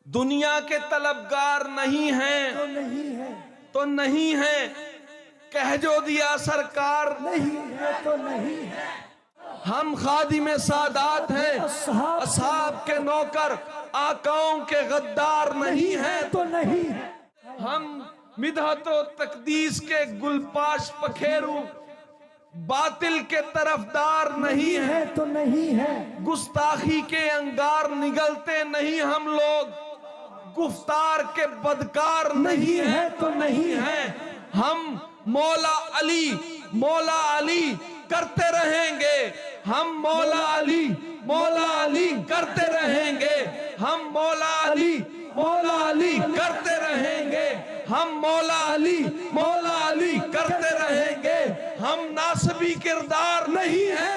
دنیا کے طلبگار نہیں ہیں تو نہیں ہے، تو نہیں ہیں، کہہ جو دیا سرکار نہیں ہے تو نہیں ہے، ہم خادم سادات ہیں، اصحاب کے نوکر، آقاؤں کے غدار نہیں ہیں، تو نہیں ہے، ہم مدحت و تقدیس کے گلپاش پکھیرو، باطل کے طرفدار نہیں ہیں، تو نہیں ہے، گستاخی کے انگار نگلتے نہیں ہم لوگ، گفتار کے بدکار نہیں ہیں تو نہیں ہیں، ہم مولا علی کرتے رہیں گے، ہم مولا علی کرتے رہیں گے، ہم مولا علی کرتے رہیں گے، ہم مولا علی کرتے رہیں گے، ہم ناسبی کردار نہیں ہیں